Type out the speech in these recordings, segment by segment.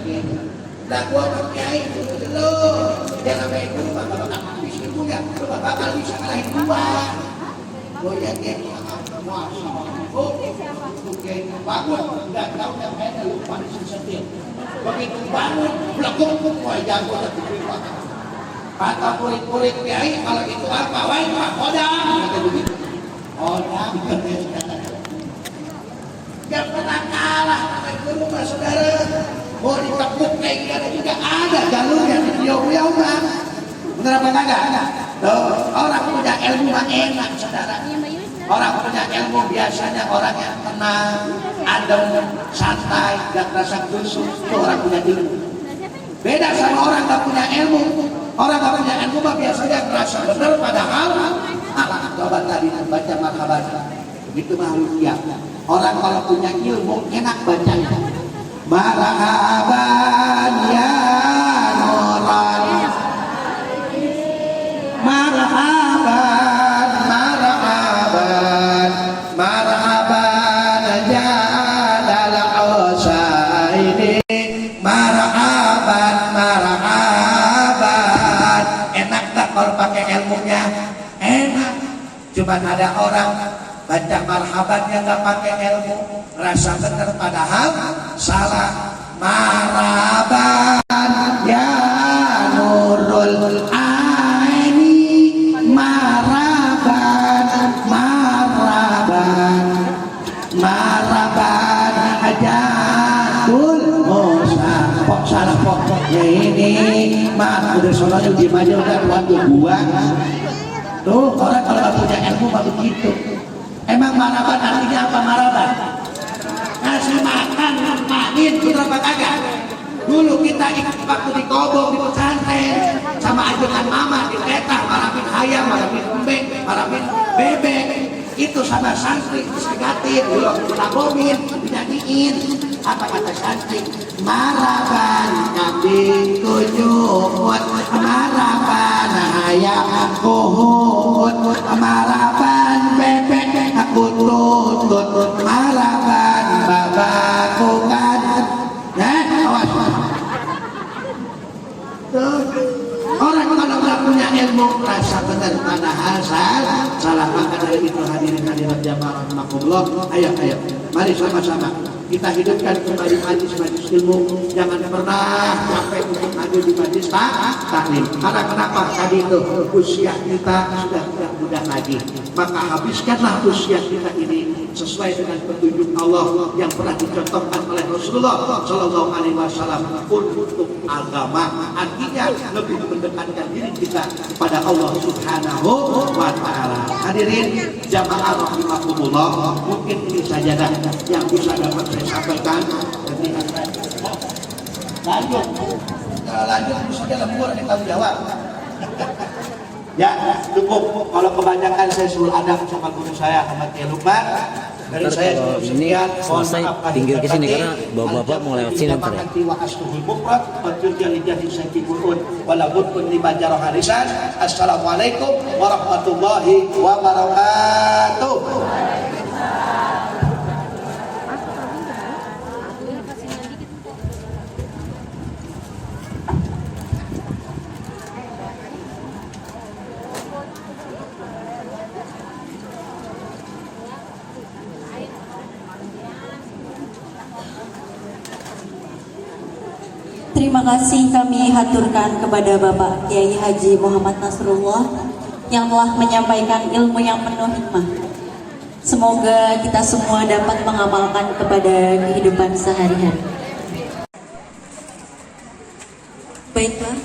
begini. Lah gua pakai lo, jangan main dulu bakal habis itu ya, bakal bisa kalahin gua. Gua yakin semua bangun, nggak tahu yang kayaknya lupa disetir. Begitu bangun, belakang gua jago dan diterima. Kata kulit-kulit kiai kalau itu apa? Wah, Pak Kodam, kata begitu. Kodam, gak pernah kalah sampai ke rumah saudara. Mau ditepuk kayak gimana juga ada jalurnya di beliau-beliau kan. Bener apa kagak? Tuh, orang punya ilmu mah enak saudara. Orang punya ilmu biasanya orang yang tenang, adem, santai, gak rasa kusut. Itu orang punya ilmu. Beda sama orang gak punya ilmu. Orang gak punya ilmu mah biasanya merasa benar padahal alah coba tadi baca marhaban. Begitu mah rupiah. Orang kalau punya ilmu enak bacanya. Marhaban ya Nuran, marhaban, marhaban, marhaban jadal usaini, marhaban, marhaban. Enak tak kalau pakai ilmunya? Enak. Cuman ada orang baca marhaban yang gak pakai ilmu, rasa bener padahal salah. Marhaban ya Nurul Aini, marhaban, marhaban, marhaban Hajatul Musa. Kok salah pokoknya ini mah udah sholat di maju udah waktu gua tuh. Orang kalau gak punya ilmu mah begitu. Emang marhaban artinya apa? Marhaban ngasih makan, makin, bener apa kagak? Dulu kita ikut waktu di Kobong, di pesantren, sama ajukan mama di petah, maramin ayam, maramin embeng, maramin bebek. Itu sama santri disegatin, dilagomin, dinyanyiin. Apa kata santri? Marhaban kambing tujuh, marhaban ayam kuhut, marhaban bebek aku tutut, marhaban bapakku kan. Awas. Orang kalau nggak punya ilmu rasa benar padahal salah. Maka dari itu hadirin jamaah rahimakumullah, ayo mari sama-sama kita hidupkan kembali majlis-majlis ilmu. Jangan pernah capek untuk hadir di majlis taklim. Karena kenapa? Tadi itu usia kita sudah tidak muda lagi. Maka habiskanlah usia kita ini sesuai dengan petunjuk Allah yang pernah dicontohkan oleh Rasulullah Shallallahu Alaihi Wasallam untuk agama. Artinya lebih mendekatkan diri kita kepada Allah Subhanahu Wa Taala. Hadirin jamaah rahimakumullah, mungkin ini saja yang bisa dapat saya sampaikan. Lanjut saja lembur di tanggung jawab. Ya cukup. Kalau kebanyakan saya suruh adab sama guru saya Ahmad Lukman. Dari saya ini selesai pinggir ke sini karena bapak-bapak mau lewat sini ntar ya. Assalamualaikum warahmatullahi wabarakatuh. Terima kasih kami haturkan kepada Bapak Kiai Haji Muhammad Nasrullah yang telah menyampaikan ilmu yang penuh hikmah. Semoga kita semua dapat mengamalkan kepada kehidupan sehari-hari. Baiklah,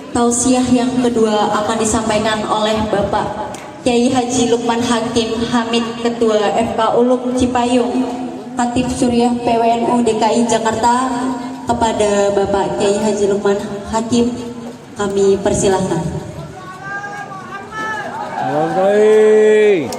tausiah yang kedua akan disampaikan oleh Bapak Kiai Haji Lukman Hakim Hamid, Ketua FK Ulum Cipayung, Khatib Suriah PWNU DKI Jakarta. Kepada Bapak Kiai Haji Lukman Hakim kami persilahkan. Oke.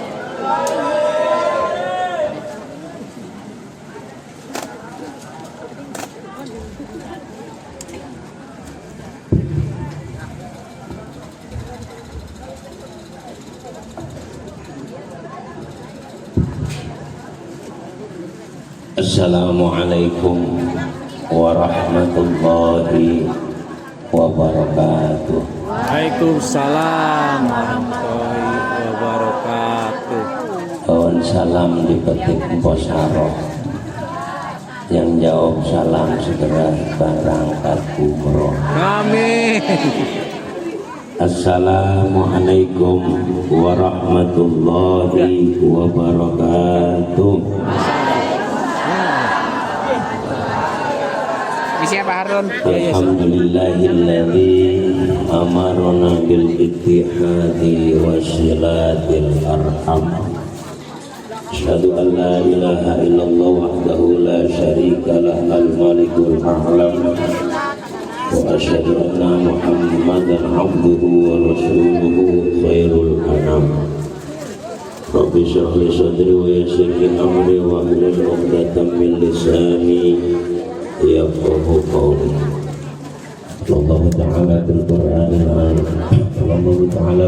Assalamualaikum warahmatullahi wabarakatuh. Waalaikumsalam warahmatullahi wabarakatuh. Kawan salam dipetik Bos Haroh. Yang jawab salam segera berangkat umroh. Amin. Assalamualaikum warahmatullahi wabarakatuh. Siapa Harun? Alhamdulillahilladzi amarna bil ittihadi wa silatil arham. Asyhadu an la ilaha illallah wahdahu la syarika lah al-malikul a'lam wa asyhadu anna Muhammadan abduhu wa rasuluhu khairul anam. Rabbi shrah li sadri wa yassir li amri wa hlul 'uqdatam min lisani yafqahu qawli. Allah Ta'ala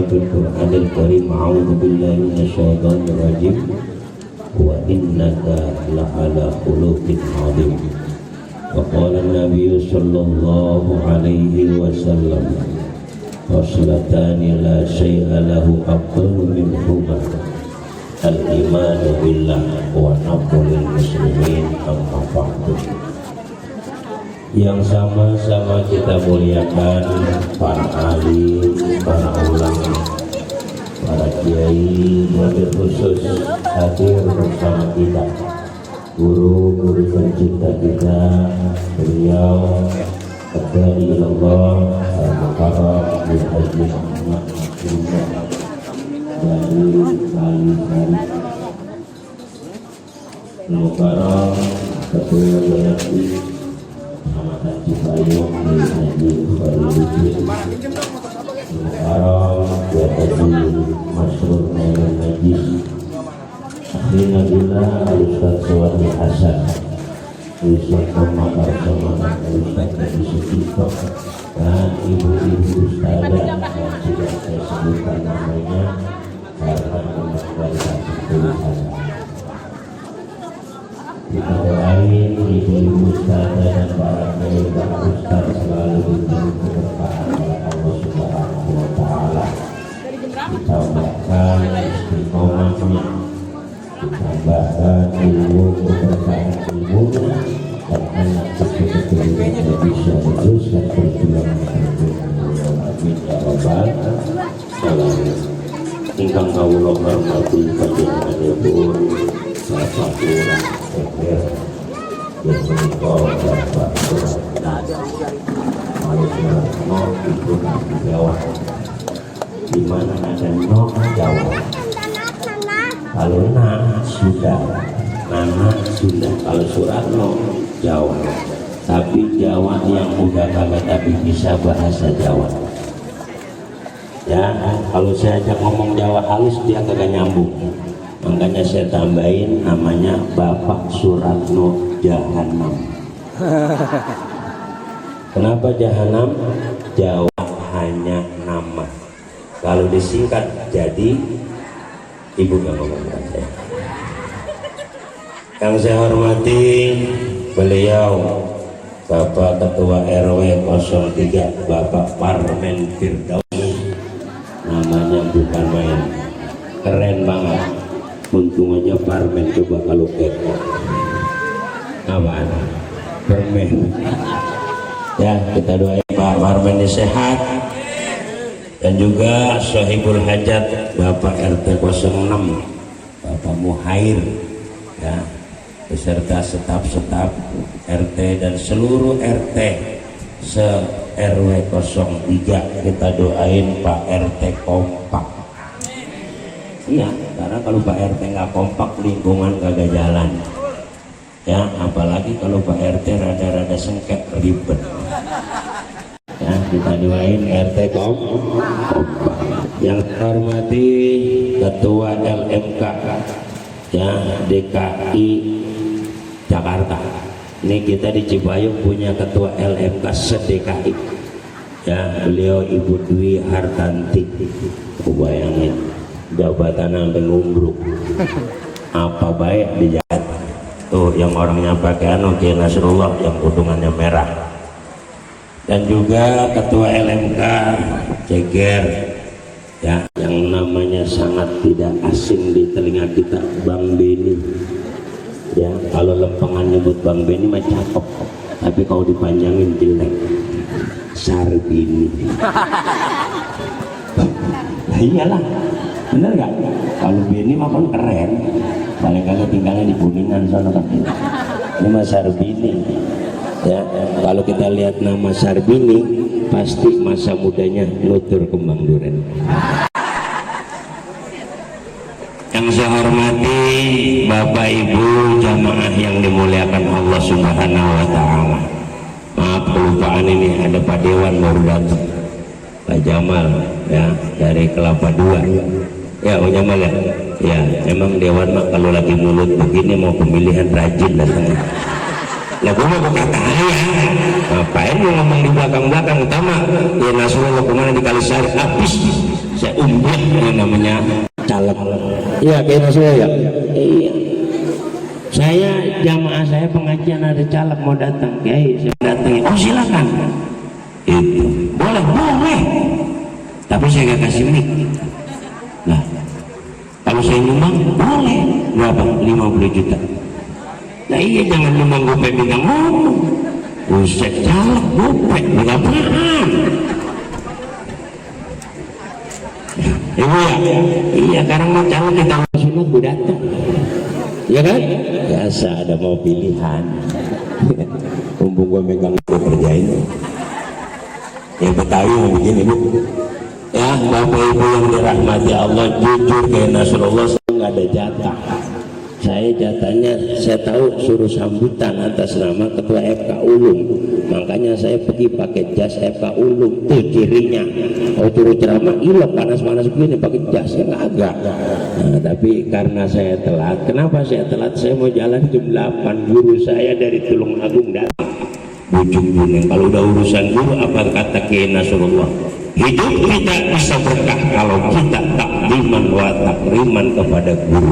fil Qur'anil Karim. A'udzu billahi minasyaitonir rajim. Wa innaka la'ala khuluqin 'adzim. Wa qala an-nabiy sallallahu alaihi wasallam, khaslatani la syai'a lahu afdalu minhuma al-imanu billah wa naf'ul muslimin amma ba'du. Yang sama-sama kita muliakan para alim, para ulama, para kiai, wabil khusus hadir bersama kita, guru-guru tercinta kita, beliau Qadari ilallah al-Mukarram bin Haji Muhammad dari Kalisari Mukarram, Ketua Bayati Kecamatan Cipayung di Haji Faridudin Mukarram, Haji Masrur Nailul Najis, Akhirnya bila Ustaz Suwadi Hasan, Ustaz Pemakar Semangat, Ustaz Haji Sukito, dan ibu-ibu ustazah yang sudah saya sebutkan namanya karena memperkuatkan tulisan. Kita doain ibu-ibu ustazah dan para ustaz selalu diberi keberkahan oleh Allah Subhanahu wa Ta'ala. Ditambahkan istiqomahnya, ditambahkan ilmu keberkahan ilmunya, dan anak betul-betul bisa meneruskan perjuangan beliau. Amin ya rabbal alamin. Ingkang kawula hormati panjenenganipun Bapak Lurah Teger yang menika Bapak Lurah no itu Jawa, di mana ada no Jawa. Kalau na sudah, nana sudah. Kalau Suratno Jawa, tapi Jawa yang udah kagak tapi bisa bahasa Jawa. Ya, kalau saya ajak ngomong Jawa halus dia kagak nyambung. Makanya saya tambahin namanya Bapak Suratno Jahanam. Kenapa Jahanam? Jawa hanya nama. Kalau disingkat jadi ibu gak ngomong saya. Yang saya hormati beliau Bapak Ketua RW 03 Bapak Parmen Firdaus, namanya bukan main, keren banget. Untung aja Parmen, coba kalau kepo apaan? Permen. Ya, kita doain Pak Parmen sehat, dan juga Sohibul Hajat Bapak RT 06 Bapak Muhair, ya, beserta staf-staf RT dan seluruh RT se-RW 03. Kita doain Pak RT kompak. Iya, karena kalau Pak RT nggak kompak lingkungan kagak jalan. Ya, apalagi kalau Pak RT rada-rada sengket ribet. Ya, kita doain RT kompak. Yang hormati Ketua LMK, ya, DKI Jakarta. Ini kita di Cipayung punya Ketua LMK se-DKI. Ya, beliau Ibu Dwi Hartanti. Bayangin jabatan sampai ngumbruk. Apa baik di Jakarta. tuh yang orangnya pakai anu Kiai Nasrullah yang kudungannya merah, dan juga ketua LMK Ceger ya, yang namanya sangat tidak asing di telinga kita, Bang Beni ya. Kalau lempengan nyebut Bang Beni mah cakep, tapi kalau dipanjangin jelek, Sarbini. Nah, iyalah, bener gak? Kalau Beni mah kan keren, paling kagak tinggalnya di Kuningan sana kan. Ini mah Sarbini ya. Kalau kita lihat nama Sarbini pasti masa mudanya nutur kembang duren. Yang saya hormati Bapak Ibu jamaah yang dimuliakan Allah Subhanahu wa taala. Maaf kelupaan ini, ada Pak Dewan baru datang, Pak Jamal ya dari Kelapa Dua ya. Pak Jamal ya, ya emang Dewan mah kalau lagi mulut begini mau pemilihan rajin datang. Lah gua mau kata ya, ngapain lu ngomong di belakang-belakang? Utama ya Nasrullah kemana di Kalisari habis saya umbiah yang namanya caleg. Iya kayak Nasrullah ya. Iya. Saya jamaah saya pengajian ada caleg mau datang, Kiai saya datang. Oh silakan. Itu boleh. Tapi saya gak kasih mic. Nah, kalau saya nyumbang boleh. Berapa? 50 juta. Nah iya, jangan nyumbang gope bintang ngomong. Buset, caleg gope nggak paham. Ibu ya, iya sekarang mau caleg kita sunat gue datang. Iya kan? Biasa ada mau pilihan. Mumpung gue megang gue kerjain. Yang Betawi mau begini Bu. Ya Bapak Ibu yang dirahmati Allah, jujur kayak Nasrullah saya nggak ada jatah. Saya jatahnya saya tahu suruh sambutan atas nama Ketua FK Ulum, makanya saya pergi pakai jas FK Ulum tuh cirinya. Kalau turun ceramah ilok panas-panas begini pakai jas ya nggak agak. Nah, tapi karena saya telat, kenapa saya telat? Saya mau jalan jam 8, guru saya dari Tulung Agung datang. Bujung Buneng, kalau udah urusan guru apa kata Kiai Nasrullah? Hidup kita bisa berkah kalau kita takdiman wa takriman kepada guru.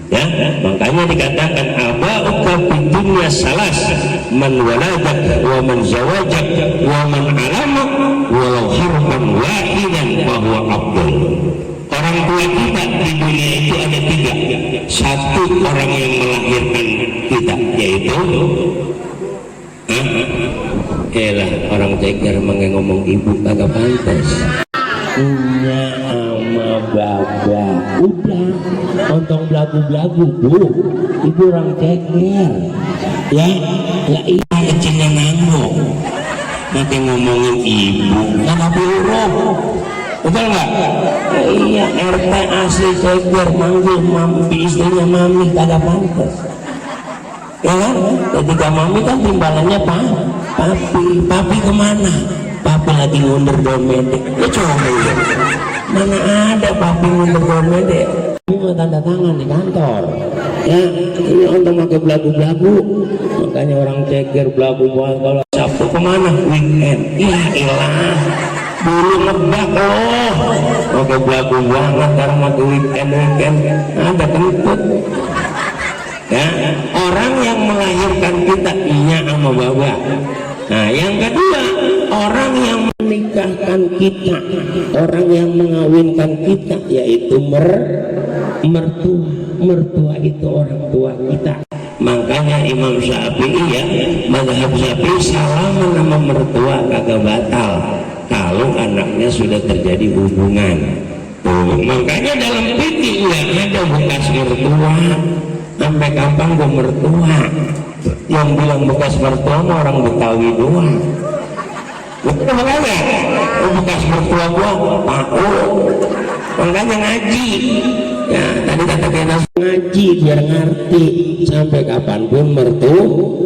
Ya, makanya dikatakan aba'uka fid dunya salas man waladak wa man zawajak wa man alama walau harfan wahidan bahwa abdul. Orang tua kita di dunia itu ada 3. Satu, orang yang melahirkan kita, yaitu elah orang Ceger ngomong ibu kagak pantas. Punya ama baba udah nonton belagu-belagu Bu, ibu orang Ceger ya. Ya iya kecilnya nanggung nanti ngomongin ibu kan api urut, betul nggak? Iya RT asli Ceger manggil mami istrinya mami kagak pantas ya kan? Ketika mami kan timbalannya papi kemana? Papi lagi ngundur domedek. Ya coba ya. Mana ada papi ngundur domedek? Papi mau tanda tangan di kantor. Ya, ini untuk pakai belagu-belagu. Makanya orang Ceger belagu banget. Kalau Sabtu kemana? Weekend. Ya ilah. Dulu ngebak loh. Pakai belagu banget. Sekarang pakai weekend. Ada kentut. Ya, orang yang melahirkan kita iya sama baba. Nah yang kedua, orang yang menikahkan kita, orang yang mengawinkan kita, yaitu mertua. Mertua itu orang tua kita. Makanya Imam Syafi'i ya, mazhab Syafi'i salaman sama mertua kagak batal kalau anaknya sudah terjadi hubungan. Tuh, makanya dalam fikih nggak ada bekas mertua. Sampai kapan gue mertua? Yang bilang bekas mertua orang Betawi doang. Betul makanya bekas mertua gue mau, makanya ngaji. Ya tadi kata Kenas ngaji biar ngerti. Sampai kapanpun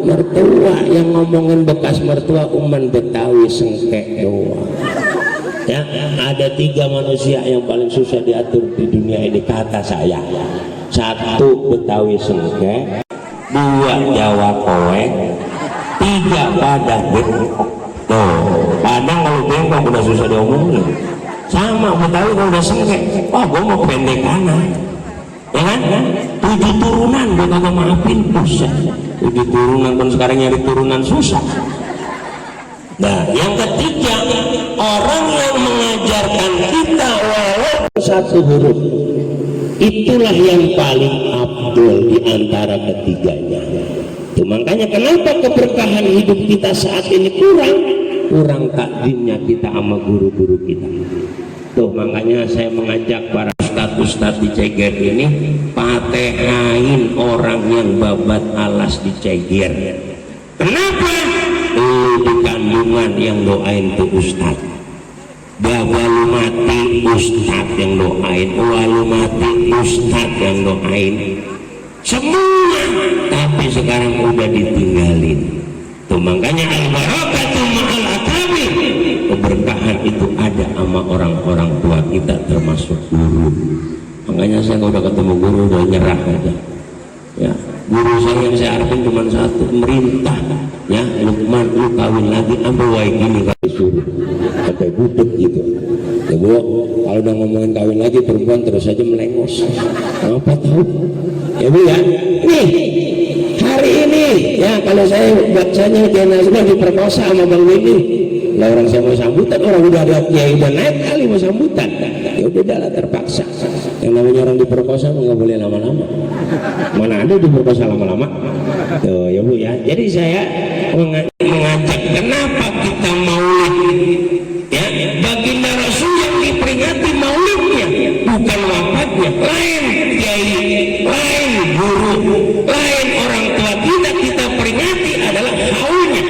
mertua yang ngomongin bekas mertua uman Betawi sengkek doang. Ya ada 3 manusia yang paling susah diatur di dunia ini kata saya. 1 Betawi sengkek, 2 Jawa koek, 3 Padang bengkok. Tuh, Padang kalau bengkok udah susah diomongin. Sama Betawi kalau udah sengkek, wah gue mau pendek kanan. ya kan? 7 turunan bakal maafin susah. 7 turunan pun sekarang nyari turunan susah. Nah, yang ketiga, orang yang mengajarkan kita walaupun 1 huruf, itulah yang paling abdul di antara ketiganya. Itu makanya kenapa keberkahan hidup kita saat ini kurang takdimnya kita sama guru-guru kita. Tuh makanya saya mengajak para ustadz di Ceger ini patehain orang yang babat alas di Ceger. Kenapa? Di kandungan yang doain tuh ustadz, walu mati ustadz yang doain, walu mati ustadz yang doain, semua. Tapi sekarang udah ditinggalin. Tuh makanya al-barakatu ma'al akabir, keberkahan itu ada sama orang-orang tua kita termasuk guru. Makanya saya kalau udah ketemu guru udah nyerah aja. Ya, guru saya yang saya harapin cuma satu, merintah. Ya, Lukman lu kawin lagi ambil wae gini kali suruh. Sampai budek gitu. Ya Bu, kalau udah ngomongin kawin lagi perempuan terus aja melengos. Apa tahu? Ya Bu ya. Nih, hari ini ya kalau saya bacanya Kiai sudah diperkosa sama Bang Willy. Lah orang saya mau sambutan, orang udah ada kiai udah naik kali mau sambutan. Ya udah lah terpaksa. Yang namanya orang diperkosa nggak boleh lama-lama. Mana ada diperkosa lama-lama? Tuh ya Bu ya. Jadi saya mengajak kenapa kita maulid, ya baginda Rasul yang diperingati maulidnya bukan wafatnya. Lain kiai, lain guru, lain orang tua kita peringati adalah haulnya,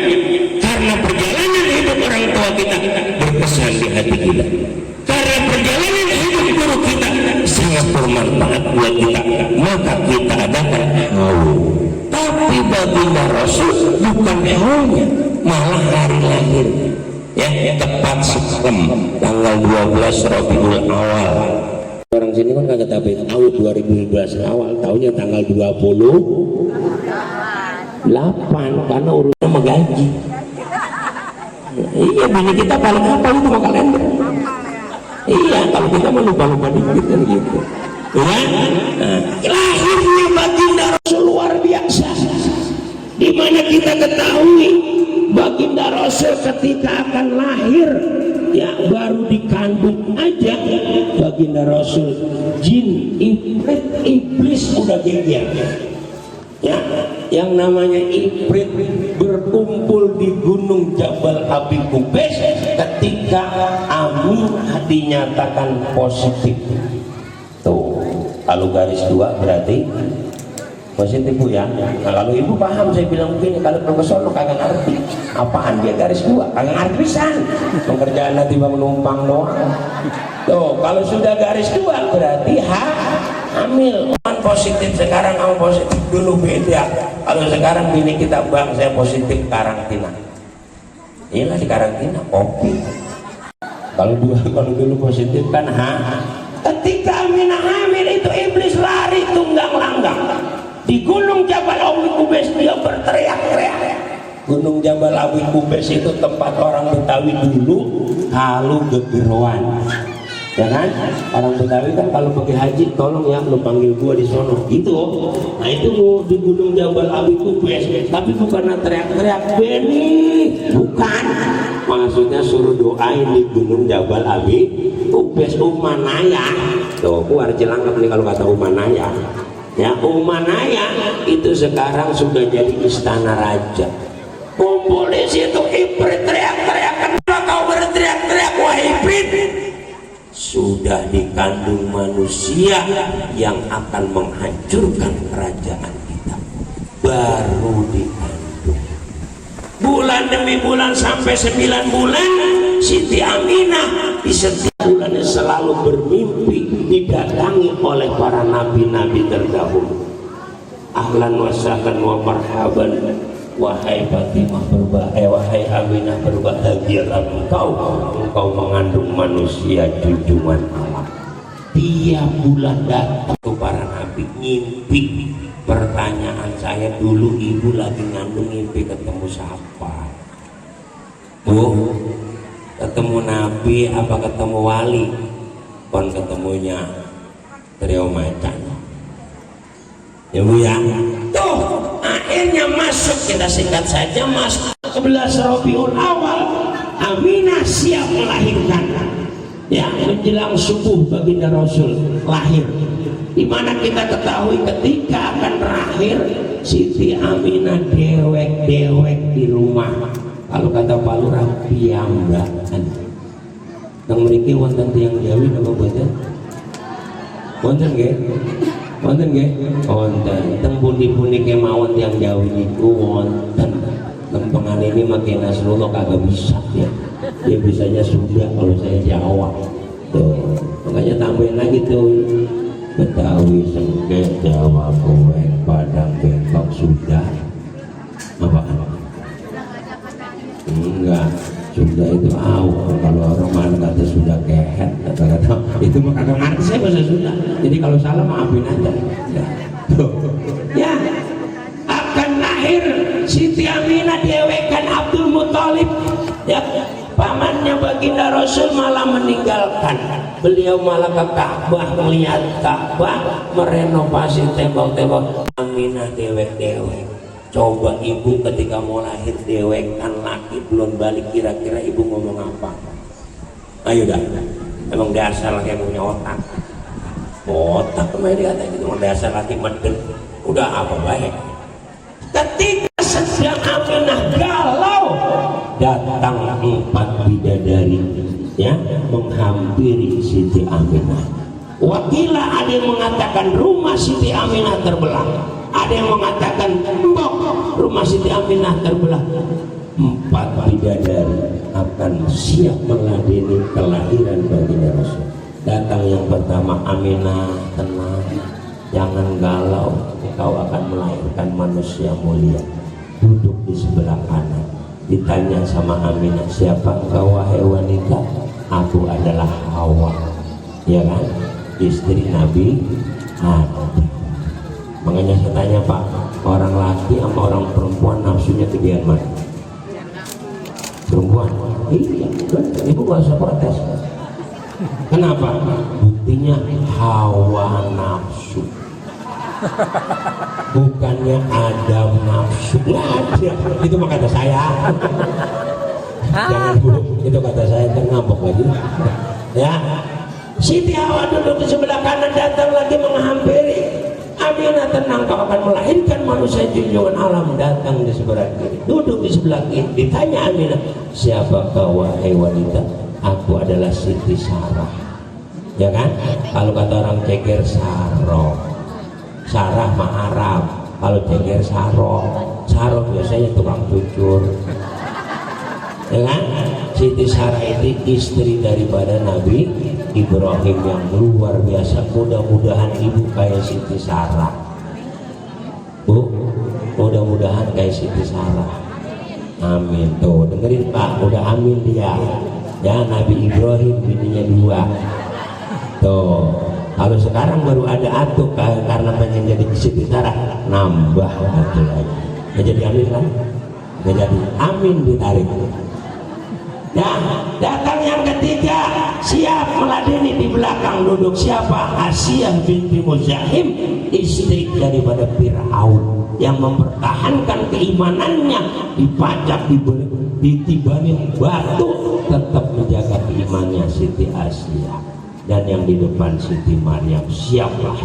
karena perjalanan hidup orang tua kita berkesan di hati kita, karena perjalanan hidup guru kita sangat bermanfaat buat kita, maka kita adakan haul. Tapi baginda Rasul bukan haulnya, malah hari lahir, ya tepat sekrem tanggal 12 Rabiul Awal. Orang sini kan kagak tahu 2012 awal, tahunnya tanggal 28 karena urusan menggaji. Iya, bini kita paling apa itu sama kalender. Iya, kalau kita mah lupa-lupa dikit kan gitu. Ya, lahirnya baginda Rasul luar biasa. Di mana kita ketahui baginda Rasul ketika akan lahir, ya baru dikandung aja baginda Rasul, jin, iblis udah geger. Ya, yang namanya ifrit berkumpul di gunung Jabal Abi Qubais ketika Aminah dinyatakan positif. Tuh, kalau garis 2 berarti positif Bu ya. Nah, kalau Ibu paham saya bilang begini, kalau profesor lo kagak ngerti apaan dia garis 2, kagak ngerti pisan. Pekerjaan nanti menumpang doang. Tuh, kalau sudah garis 2 berarti hamil. Positif sekarang kamu positif dulu beda. Kalau sekarang bini kita bang saya positif karantina. Inilah di karantina kopi. Kalau dulu positif kan ketika Aminah hamil itu iblis lari tunggang langgang. Di gunung Jabal Abi Qubais dia berteriak-teriak. Gunung Jabal Abi Qubais itu tempat orang Betawi dulu kalau gegeruan. Ya kan? Orang Betawi kan kalau pergi haji tolong ya lu panggil gua di sono gitu. Nah itu di gunung Jabal Abi Qubais, tapi bukan teriak-teriak Beni, bukan. Maksudnya suruh doain di gunung Jabal Abi Qubais Umanaya. Tuh, gua harus jelangkap nih kalau kata Umanaya. Ya, Umanaya itu sekarang sudah jadi istana raja. Kumpul di situ Ifrit teriak-teriak, kenapa kau berteriak-teriak wahai Ifrit? Sudah dikandung manusia yang akan menghancurkan kerajaan kita, baru dikandung. Bulan demi bulan sampai 9 bulan Siti Aminah di setiap bulannya selalu bermimpi didatangi oleh para nabi-nabi terdahulu. Ahlan wa sahlan wa marhaban, wahai Fatimah berbahagia, wahai Aminah berbahagialah engkau mengandung manusia junjungan Allah. Tiap bulan datang ke para nabi ngimpi. Pertanyaan saya dulu, ibu lagi ngandung ngimpi ketemu siapa? Bu, ketemu nabi apa ketemu wali? Kon ketemunya trio macan. ya Bu ya. Tuh akhirnya masuk, kita singkat saja, masuk 11 Rabiul Awal, Aminah siap melahirkan. Ya, menjelang subuh baginda Rasul lahir. Dimana kita ketahui ketika akan lahir, Siti Aminah dewek-dewek di rumah. Kalau kata Pak Lurah, piyambakan. Nang mriki wonten tiyang Jawi napa boten? Wonten nggih? Wonten nggih? Wonten. Teng pundi-pundi kemawon tiyang Jawi niku wonten. Lempengan ini makin Nasrullah kagak bisa ya. Dia bisanya Sunda, kalau saya Jawa. Tuh, makanya tambahin lagi tuh. Betawi sengket, Jawa Kowen, Padang Bengkok sudah. Apaan? Enggak, Sunda itu awal. Kalau orang mana kata Sunda kehet, kata-kata itu mah kagak ngerti saya bahasa Sunda. Jadi kalau salah maafin aja. Ya, tuh. Ya, akan lahir Siti Aminah dewekan Abdul Muthalib. Ya, pamannya baginda Rasul malah meninggalkan. Beliau malah ke Ka'bah, melihat Ka'bah, merenovasi tembok-tembok. Aminah dewek-dewek. Coba ibu ketika mau lahir dewekan laki belum balik, kira-kira ibu ngomong apa? Ayo dah, emang dasar laki punya otak. Otak kemarin dikata gitu, dasar laki meden. Udah apa baik? Ketika sedang Aminah galau, datang 4 bidadari ya menghampiri Siti Aminah. Wakilah ada yang mengatakan rumah Siti Aminah terbelah, ada yang mengatakan mbok rumah Siti Aminah terbelah. 4 bidadari akan siap meladeni kelahiran baginda Rasul. Datang yang pertama, Aminah tenang, jangan galau, kau akan melahirkan manusia mulia. Duduk di sebelah kanan. Ditanya sama Aminah, siapa engkau wahai wanita? Aku adalah Hawa, ya kan, istri Nabi Adam. Makanya saya tanya Pak, orang laki sama orang perempuan nafsunya gedean mana? Perempuan. Iya, ibu gak usah protes. Kenapa? Buktinya Hawa nafsu, bukannya Adam nafsu. Itu mah kata saya. Jangan Bu, itu kata saya, ngambek lagi. Ya, Siti Hawa duduk di sebelah kanan, datang lagi menghampiri. Aminah tenang, kau akan melahirkan manusia junjungan alam. Datang di sebelah kiri, duduk di sebelah kiri. Ditanya Aminah, siapa kau wahai wanita? Aku adalah Siti Sarah. Ya kan? Kalau kata orang ceger Sarah. Sarah mah Arab. Kalau ceger Sarah. Sarah biasanya tukang cucur. Ya kan? Siti Sarah itu istri daripada Nabi Ibrahim yang luar biasa. Mudah-mudahan ibu kayak Siti Sarah. Bu, mudah-mudahan kayak Siti Sarah. Amin. Tuh dengerin Pak, udah amin dia. Ya, Nabi Ibrahim bininya 2. Tuh, kalau sekarang baru ada atuk karena pengen jadi Siti Sarah, nambah satu lagi. Nggak jadi amin kan? Nggak jadi amin, ditarik. Dan datang yang ketiga, siap meladeni. Di belakang duduk siapa? Asiyah binti Muzahim, istri daripada Fir'aun yang mempertahankan keimanannya, dipajak, ditibani batu, tetap menjaga keimanannya Siti Asiyah. Dan yang di depan Siti Maryam, siaplah.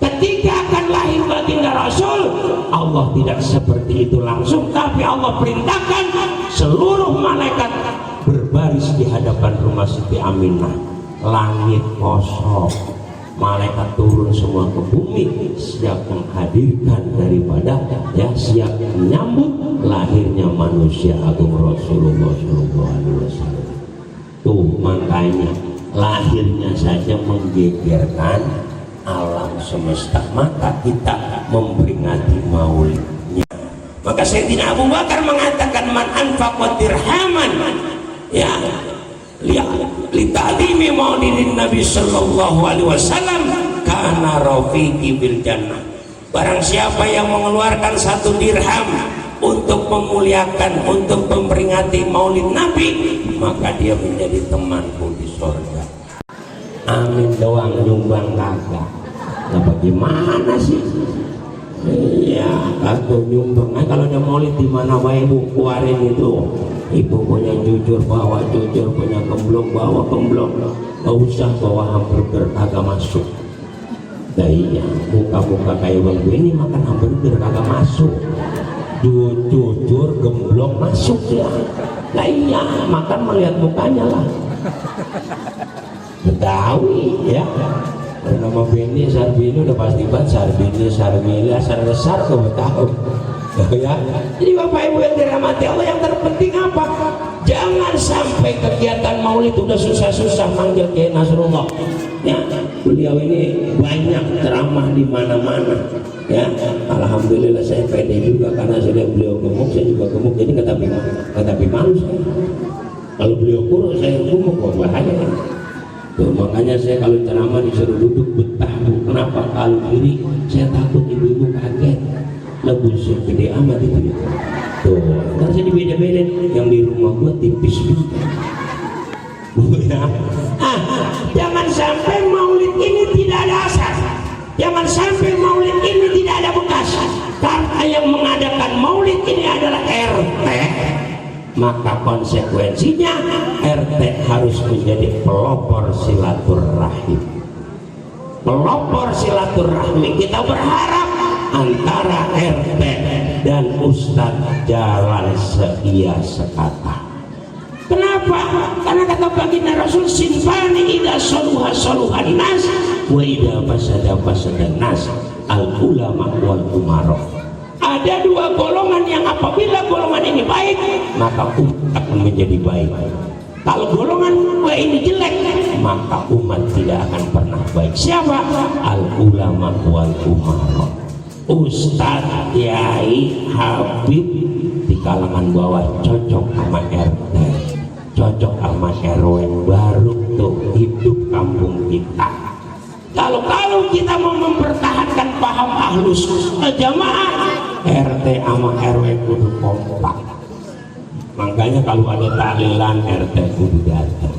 Ketika akan lahir baginda Rasul, Allah tidak seperti itu langsung, tapi Allah perintahkan seluruh malaikat berbaris di hadapan rumah Siti Aminah. Langit kosong, malaikat turun semua ke bumi, siap menghadirkan daripada ya, siap menyambut lahirnya manusia agung Rasulullah SAW. Tuh makanya lahirnya saja menggegerkan alam semesta, maka kita memperingati maulidnya. Maka Sayyidina Abu Bakar mengatakan, man anfaqa dirhaman ya li ta'limi maulidin Nabi sallallahu alaihi wasallam kana rafiqi bil jannah. Barang siapa yang mengeluarkan 1 dirham untuk memuliakan, untuk memperingati maulid Nabi, maka dia menjadi temanku di surga. Amin doang, nyumbang kagak. Nah bagaimana sih? Iya, atau nyumbang. Kalau ada maulid di mana bae Bu keluarin itu. Ibu punya jujur bawa jujur, punya gemblong bawa gemblong. Gak usah bawa hamburger kagak masuk. Nah iya, muka-muka kayak bang gue ini makan hamburger kagak masuk. Jujur gemblong masuk ya. Nah iya, makan melihat mukanya lah. Betawi ya. Nama Beni Sarbini udah pasti banget Sarbini Sarmila asal besar kau tahu ya. Jadi Bapak Ibu yang dirahmati Allah, yang terpenting apa? Jangan sampai kegiatan maulid udah susah-susah manggil Kiai Nasrullah ya. Beliau ini banyak ceramah di mana-mana ya. Alhamdulillah saya pede juga karena sudah beliau gemuk, saya juga gemuk, jadi nggak tapi malu saya. Kalau beliau kurus saya gemuk, wah bahaya kan. Tuh, makanya saya kalau ceramah disuruh duduk betah Bu. Kenapa? Kalau diri saya takut ibu-ibu kaget. Lebih gede amat itu ya. Tuh, ntar saya dibeda-bedain. Yang di rumah gua tipis juga. Ya. Jangan sampai maulid ini tidak ada asas. Jangan sampai maulid ini tidak ada bekas. Karena yang mengadakan maulid ini adalah RT. Maka konsekuensinya RT harus menjadi pelopor silaturahim. Pelopor silaturahmi. Kita berharap antara RT dan Ustadz jalan seia sekata. Kenapa? Karena kata baginda Rasul, sinfani ida saluha saluhan nas wa ida fasada fasadan nas, al ulama wal umaro. Ada dua golongan yang apabila golongan ini baik maka umat akan menjadi baik. Kalau golongan ini jelek maka umat tidak akan pernah baik. Siapa? Al ulama wal umaro. Ustadz, Kiai, Habib di kalangan bawah cocok sama RT, cocok sama RW, baru tuh hidup kampung kita. Kalau kita mau mempertahankan paham ahlus jamaah, RT sama RW kudu kompak. Makanya kalau ada tahlilan RT kudu datang.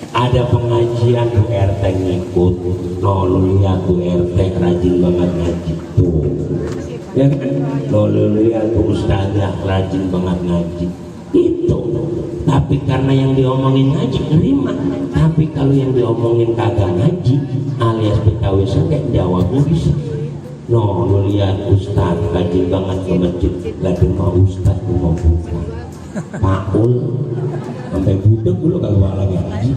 Ada pengajian tuh RT ngikut. Nol lihat tuh RT rajin banget ngaji tuh. Ya kan? Nol lihat tuh ustazah rajin banget ngaji. Itu. Tapi karena yang diomongin ngaji nerima. Tapi kalau yang diomongin kagak ngaji alias Betawi sengkek jawabnya bisa. No, lu lihat Ustaz rajin banget ke masjid, gak cuma Ustaz lu mau buka Paul sampai budek dulu kagak lagi ngaji.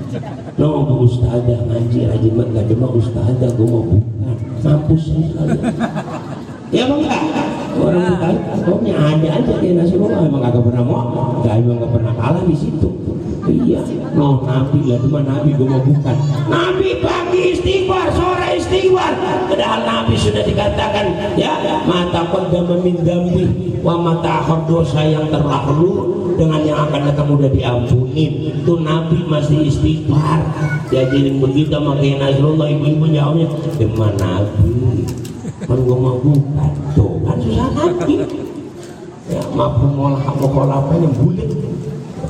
No, Bu Ustazah ngaji rajin banget, gak cuma Ustazah gue mau buka mampus sekali. Ya bang enggak? Orang Betawi pokoknya ada aja kayak Nasrullah, emang kagak pernah mau, emang gak pernah kalah di situ. Iya, no Nabi lah, cuma Nabi gue mau bukan. Nabi pagi istighfar, sore istighfar. Padahal Nabi sudah dikatakan, ya mata kodama min dambi, wa mata akhir dosa yang terlalu dengan yang akan datang udah diampuni. Itu Nabi masih istighfar. Diajarin begitu makanya Nasrullah, ibu-ibu jawabnya, cuma Nabi. Kan gue mau bukan, tuh kan susah Nabi. Ya mampu ngolah apa yang bulit.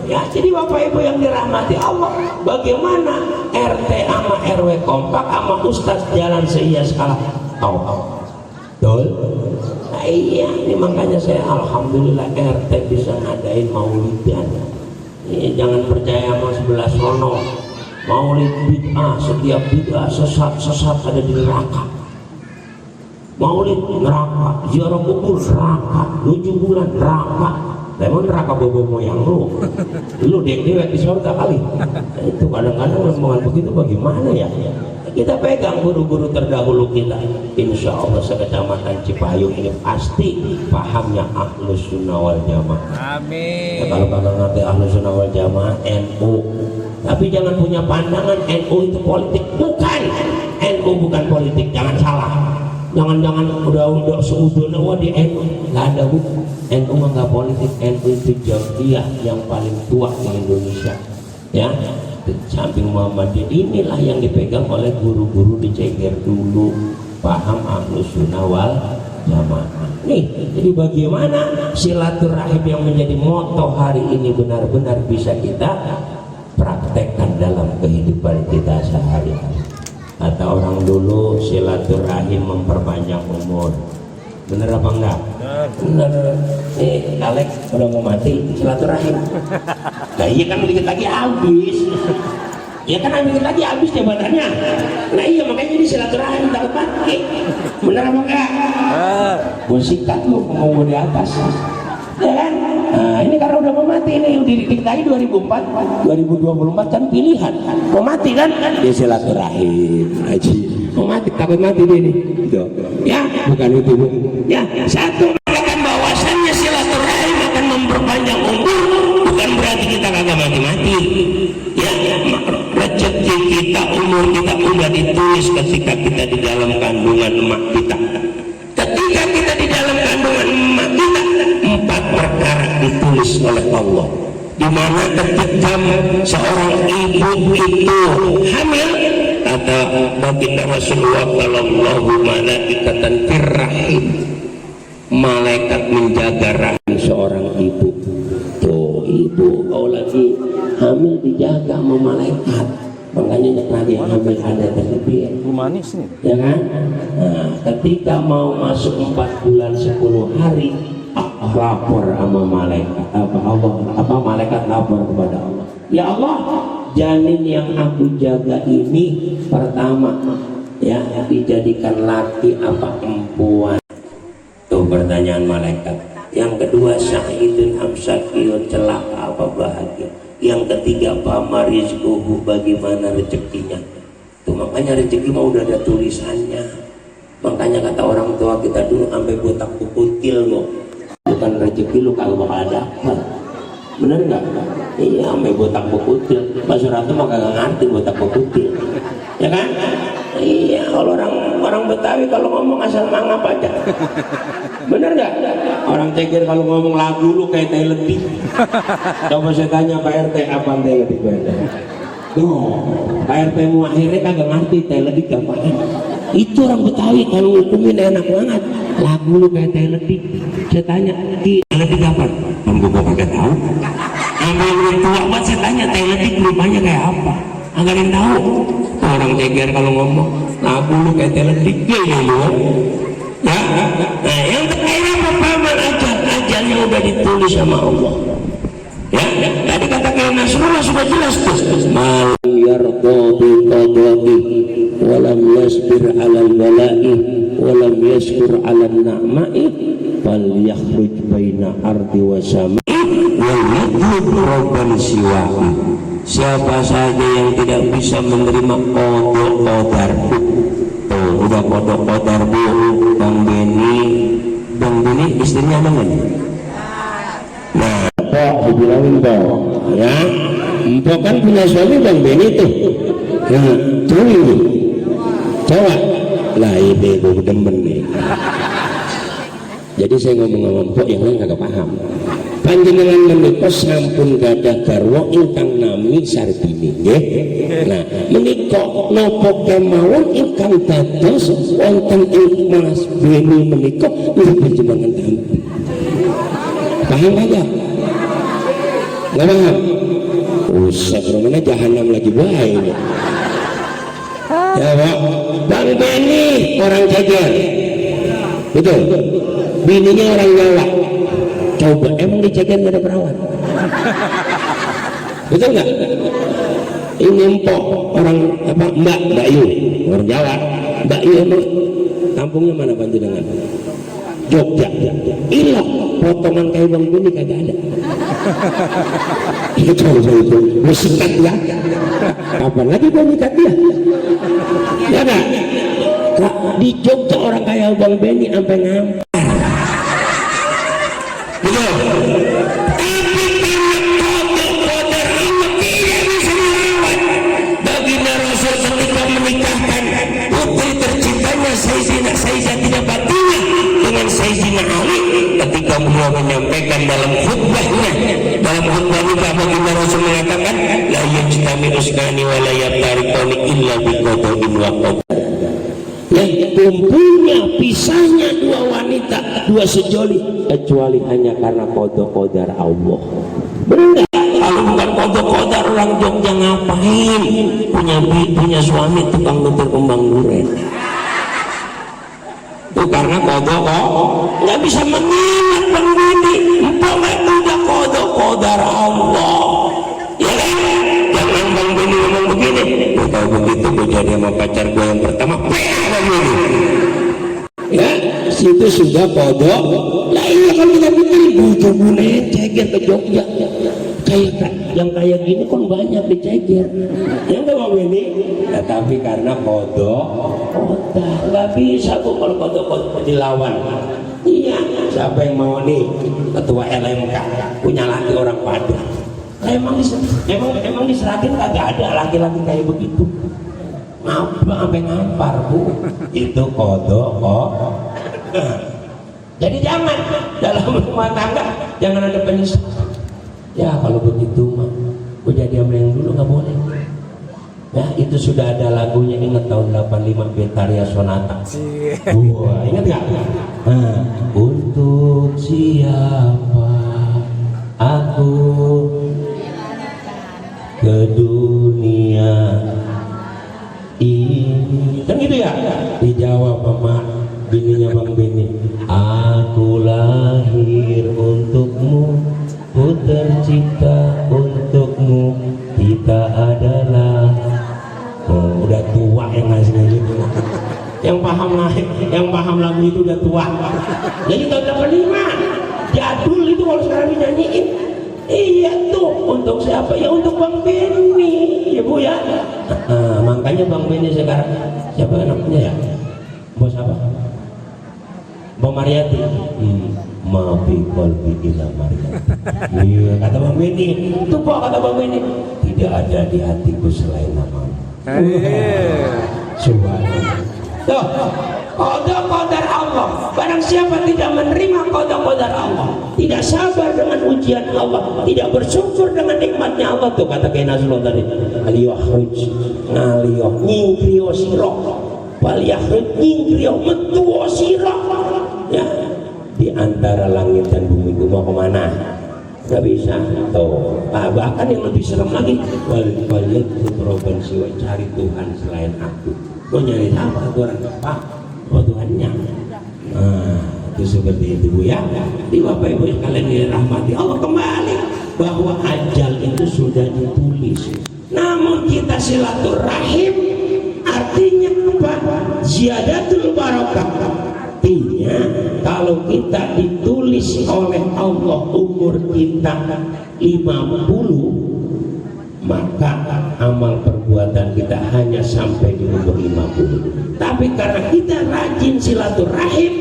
Ya, jadi Bapak Ibu yang dirahmati Allah, bagaimana RT sama RW kompak sama Ustadz jalan seia skala tahu. Betul? Nah, iya, ini makanya saya alhamdulillah RT bisa ngadain maulidan. Ini jangan percaya sama sebelah sono. Maulid bid'ah, setiap bid'ah sesat ada di neraka. Maulid neraka, ziarah kubur neraka, 7 bulan neraka. Lemon neraka bobo moyang lu dewek di surga kali. Itu kadang-kadang omongan begitu bagaimana ya? Kita pegang guru-guru terdahulu kita. Insya Allah sekecamatan Cipayung ini pasti pahamnya Ahlus Sunnah wal Jamaah. Amin. Ya, kalau kagak ngerti Ahlus Sunnah wal Jamaah NU. Tapi jangan punya pandangan NU itu politik. Bukan. NU bukan politik, jangan salah. Jangan-jangan udah seudon wah di NU nggak ada Bu. NU mah nggak politik. NU itu jamiah yang paling tua di Indonesia ya. Samping Muhammadiyah inilah yang dipegang oleh guru-guru di Ceger dulu, paham Ahlus Sunnah wal Jamaah. Nih, jadi bagaimana silaturahim yang menjadi moto hari ini benar-benar bisa kita praktekkan dalam kehidupan kita sehari-hari. Kata orang dulu silaturahim memperpanjang umur. Bener apa enggak? Bener. Alex udah mau mati silaturahim. Nah iya kan dikit lagi habis. Ya kan dikit lagi habis jabatannya. Nah iya makanya ini silaturahim tak pakai. Bener apa enggak? Gue sikat lu mau di atas. Ya kan? Nah ini karena udah mau mati nih, dikit lagi 2024 kan pilihan. Mau mati kan? Ya silaturahim haji. Mau mati, takut mati dia nih gitu. Ya bukan itu Bu. Ya satu mengatakan bahwasannya silaturahim akan memperpanjang umur, bukan berarti kita kagak mati-mati. Ya rezeki kita, umur kita udah ditulis ketika kita di dalam kandungan emak kita. Ketika kita di dalam kandungan emak kita, 4 perkara ditulis oleh Allah. Di mana ketika seorang ibu itu hamil, kata baginda Rasulullah sallallahu malaikatan firrahim, malaikat menjaga rahim seorang ibu. Tuh ibu kau lagi hamil dijaga sama malaikat, makanya lagi hamil ada terlebih Humanis nih. ya kan. Nah ketika mau masuk 4 bulan 10 hari lapor sama malaikat malaikat lapor kepada Allah, ya Allah, janin yang aku jaga ini pertama ya dijadikan laki apa perempuan? Tuh pertanyaan malaikat. Yang kedua sa'idun amsakiyun, celaka apa bahagia? Yang ketiga fama rizquhu, bagaimana rezekinya? Tuh makanya rezeki mah udah ada tulisannya. Makanya kata orang tua kita dulu sampai botak kukutil loh, bukan rezeki lu kalau bakal dapat. Bener nggak? Iya, sampai botak kukutil. Pak Suratu mah kagak ngerti botak kukutil, ya kan? Iya, kalau orang Betawi kalau ngomong asal mangap aja. Bener nggak? Orang Ceger kalau ngomong lagu lu kayak teh letih. Coba saya tanya Pak RT apa teh letih Pak RT? Tuh, Pak RT mu akhirnya kagak ngerti teh letih apaan. Itu orang Betawi kalau ngukumin enak banget. Lagu lu kayak teh letih. Saya tanya, teh letih apa? Kamu gua kagak tahu. Sampai yang tua banget saya tanya teh letih rupanya kayak apa? Agak yang tahu. Orang Ceger kalau ngomong lagu lu kayak teh letih ya lu. Ya, nah yang terakhir apa ajalnya udah ditulis sama Allah. Ya, tadi katakan Nasrullah sudah jelas tuh. Mal yarda bi qada'i wa lam yasbir 'alal bala'i wa lam yashkur 'alan na'ma'i fal yakhruj baina ardi wa sama'i wa yatlub rabban siwa'i. Siapa saja yang tidak bisa menerima qadar, tuh udah qadar Bu. Bang Beni istrinya ada nggak? Nah, Mpok dibilangin Mpok, ya, Mpok kan punya suami Bang Beni tuh. Nah, tuh ini, coba, lah ini gue demen nih. Jadi saya ngomong sama Mpok yang lain kagak paham. Panjenengan menika sampun gadah garwa ingkang nami Sarbini nggih. Nah, menika napa kemawon ingkang dados wonten ing Mas Beni menika panjenengan tampi. Paham aja? Nggak paham? Usah rumahnya jahanam lagi baik. Ya Pak, Bang Beni orang Ceger, betul? Bininya orang Jawa. Coba, emang di Ceger nggak ada perawan? Betul nggak? Ini Mpok orang apa? Mbak Yu orang Jawa. Mbak Yu emang kampungnya mana panjenengan? Jogja. Ilok potongan kayak Bang Beni kagak ada. Itu bersekat ya. Kapan lagi gua nikat dia? Ya nggak? Di Jogja orang kayak Bang Beni sampai ngampar. Betul. Tapi kodar itu tidak bisa dirawat. Baginda Rasul ketika menikahkan putri tercintanya Sayyidatina Fatimah dengan Sayyidina Ali, ketika beliau menyampaikan dalam khutbahnya baginda Rasul mengatakan la yajtami'u usnani wa la yaftariqani illa biqada'in wa qadar. Yang kumpulnya pisahnya dua wanita, dua sejoli, kecuali hanya karena qada Allah. Benar? Kalau bukan qada orang Jogja ngapain punya suami tukang nutur kembang duren? itu karena kodok kok nggak bisa mengingat penghuni umpama itu udah kodar Allah ya kan. Jangan Bang Beni ngomong begini, kalau begitu gue jadi sama pacar gue yang pertama ya situ sudah kodok. Nah iya kalau kita pikir butuh gunanya ceger ke Jogja kayak yang kayak gini kan banyak di ceger ya nggak Bang Beni. Ya tapi karena kodok nggak bisa tuh kalau kodok dilawan. Iya siapa yang mau nih ketua LMK punya laki orang Padang. Emang diserakin kagak ada laki-laki kayak begitu. Ngapa sampai ngampar Bu itu kodok kok. Jadi jangan dalam rumah tangga jangan ada penyesalan. Ya kalau begitu mah gue jadi sama yang dulu nggak boleh. Ya itu sudah ada lagunya, ingat tahun 85 Betaria Sonata. Wah ingat nggak? Untuk siapa aku ke dunia ini, kan gitu ya? Dijawab sama bininya Bang Beni, aku lahir untukmu, ku tercipta untukmu, kita adalah udah tua yang ngasihnya gitu. Yang paham lagu itu udah tua. Jadi tahun 85 jadul itu kalau sekarang dinyanyiin. Iya tuh untuk siapa? Ya untuk Bang Beni ya Bu ya. Makanya Bang Beni sekarang siapa namanya ya? Bos apa? Mbak Mariati. Maafi qalbi ila Mariati. Iya kata Bang Beni. Itu Pak kata Bang Beni. Tidak ada di hatiku selain namamu. Subhanallah. Tuh, qadar Allah. Barang siapa tidak menerima qadar Allah, tidak sabar dengan ujian Allah, tidak bersyukur dengan nikmatnya Allah, tuh kata Kiai Nazrul tadi, aliyahruj ngaliyah nyingkriyo sira wal yahruj nyingkriyo metu sira. Ya, di antara langit dan bumi gua mau kemana? Gak bisa. Tuh, bahkan yang lebih serem lagi, balik putroban siwa, cari Tuhan selain aku. Mau nyari apa orang apa? Oh Tuhannya. Itu seperti itu Bu ya. Di Bapak Ibu kalian dirahmati Allah, kembali bahwa ajal itu sudah ditulis. Namun kita silaturahim artinya apa? Ziyadatul barakah. Artinya kalau kita ditulis oleh Allah umur kita 50, maka amal perbuatan kita hanya sampai di umur 50. Tapi karena kita rajin silaturahim,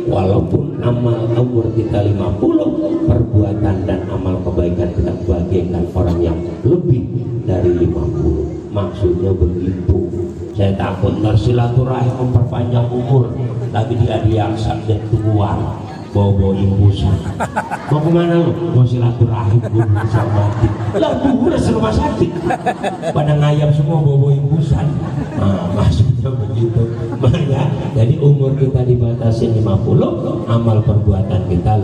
walaupun amal umur kita 50, perbuatan dan amal kebaikan kita bagaikan orang yang lebih dari 50. Maksudnya begitu. Saya takut silaturahim memperpanjang umur, tapi dia diangsa dan tua, bawa imbusan. Mau kemana lu? Mau silaturahim gue bisa mati. Lah udah rumah sakit. Pada ngayam semua bawa imbusan. Maksudnya begitu. Makanya jadi umur kita dibatasi 50, amal perbuatan kita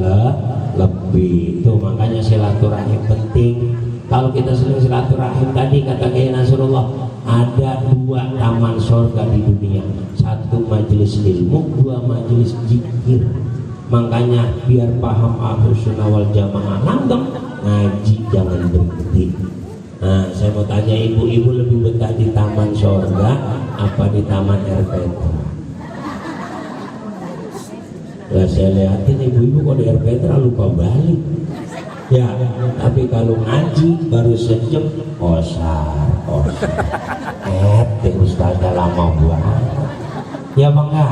lebih. Itu makanya silaturahim penting. Kalau kita sering silaturahim tadi kata Kiai Nasrullah, ada 2 taman surga di dunia. 1 majelis ilmu, 2 majelis zikir. Makanya biar paham Ahlus Sunnah wal Jamaah langgeng, ngaji jangan berhenti. Nah, saya mau tanya ibu-ibu lebih betah di taman surga apa di taman RPT? Lah saya lihatin ibu-ibu kok di RPT lupa balik. Ya, tapi kalau ngaji baru sejam kosar. Ustazah lama buat. Ya Bang ya?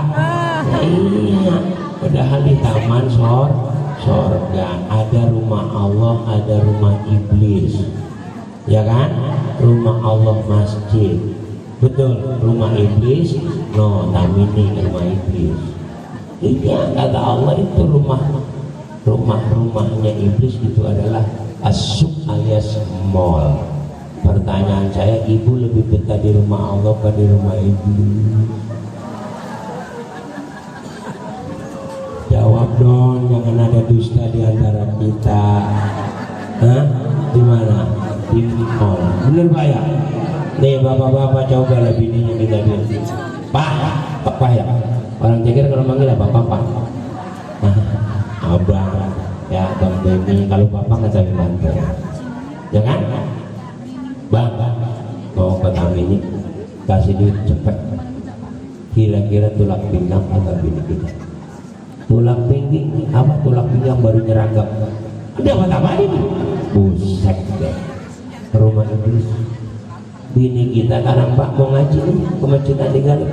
Ya, iya. Padahal di taman surga ada rumah Allah, ada rumah iblis, ya kan? Rumah Allah masjid, betul. Rumah iblis, no, tamini rumah iblis. Iya kata Allah itu rumahnya iblis itu adalah asuk alias mall. Pertanyaan saya, ibu lebih betah di rumah Allah atau di rumah iblis? Jawab dong, jangan ada dusta di antara kita. Hah? Di mana? Di mall. Bener Pak ya? Nih bapak-bapak coba lah bininya minta duit. Pak ya? Orang Ceger kalau manggil apa? Papa. Nah, abang, ya bang Demi. Kalau papa nggak sampai bantu, ya kan? Bang, mau ke kami ini kasih duit cepet. Kira-kira tulang pinggang atau bini kita? Tulang pinggang apa? Tulang pinggang baru nyeragam. Udah apa ini? Buset deh. Rumah iblis. Bini kita kan Pak mau ngaji nih ke masjid Adi Galip.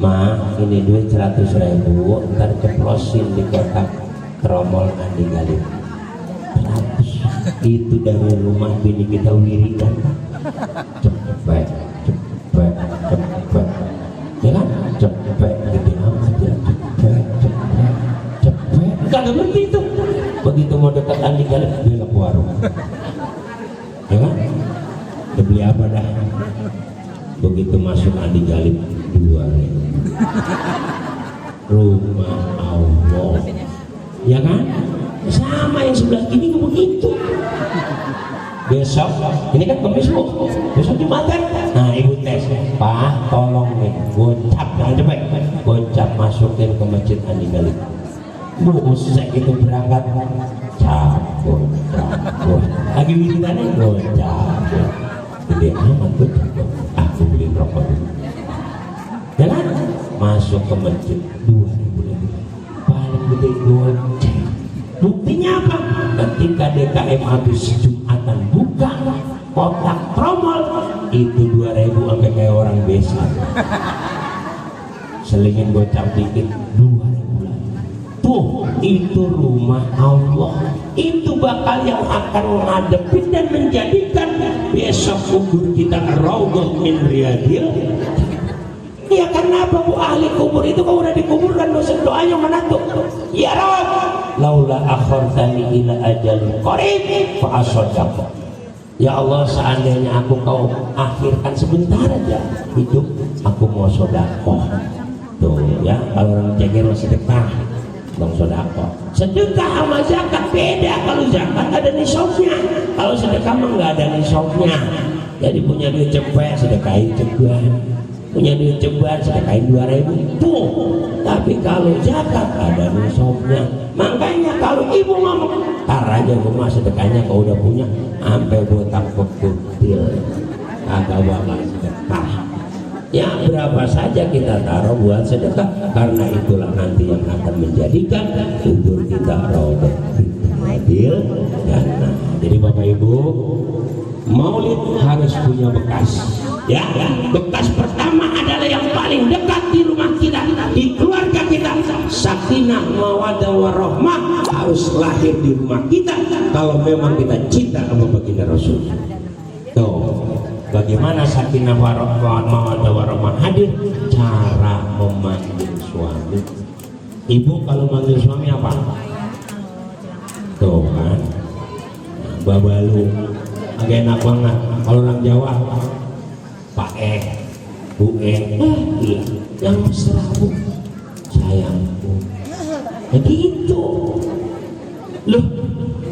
Ma, ini duit 100.000, ntar ceplosin di kotak tromol Adi Galip. 100. Itu dari rumah bini kita wiridan. Cepet, cepet, cepet. Ya kan? Cepet, gede amat ya. Cepet, cepet, cepet. Kagak berhenti itu. Begitu mau dekat Adi Galip, belok warung. Ya kan? Udah beli apa dah? Begitu masuk Adi Galip 2.000. Rumah Allah. Ya kan? Sama yang sebelah kiri begitu. Besok, ini kan Kamis Bu, besok Jumatan. Nah ibu tes, Pak tolong nih, gocap jangan cepet, gocap masukin ke masjid Adi Galip. Bu usai itu berangkat, cabut, lagi wiridannya gocap, gede amat gocap, aku beli rokok dulu. Ya kan? Masuk ke masjid 2.000 lebih, paling gede gocap. Buktinya apa? Ketika DKM habis Jumatan buka kotak tromol itu 2.000 sampai kayak orang desa. Selingin gocap dikit 2.000 lagi. Tuh itu rumah Allah. Itu bakal yang akan ngadepin dan menjadikan besok kubur kita raudhah min riyadil. Ya karena apa Bu, ahli kubur itu kalau udah dikuburkan doanya mana tuh? Ya Rabb, laula akhartani ila ajalin qarib fa asaddaq. Ya Allah, seandainya aku kau akhirkan sebentar aja hidup, aku mau sedekah. Tuh ya, kalau orang Ceger sedekah, bang sedekah. Sedekah sama zakat beda. Kalau zakat ada nisabnya, kalau sedekah mah nggak ada nisabnya. Jadi punya duit cepet sedekahin cepet, punya duit ceban sedekahin 2.000 tuh. Tapi kalau zakat ada nisabnya. Makanya kalau ibu ngomong tar aja rumah sedekahnya kau udah punya sampai botak pekutil agak bakal sedekah. Ya berapa saja kita taruh buat sedekah, karena itulah nanti yang akan menjadikan kubur kita raudhah adil. Jadi Bapak Ibu, maulid harus punya bekas. Ya, bekas pertama adalah yang paling dekat di rumah kita, di keluarga kita. Sakinah, mawaddah, warahmah harus lahir di rumah kita kalau memang kita cinta sama baginda Rasul. Tuh, bagaimana sakinah, mawaddah, warahmah hadir? Cara memanggil suami. Ibu kalau manggil suami apa? Tuh kan, babalu, agak enak banget. Kalau orang Jawa, Pak Bu iya, yang mesra Bu, sayangku. Begitu. Loh,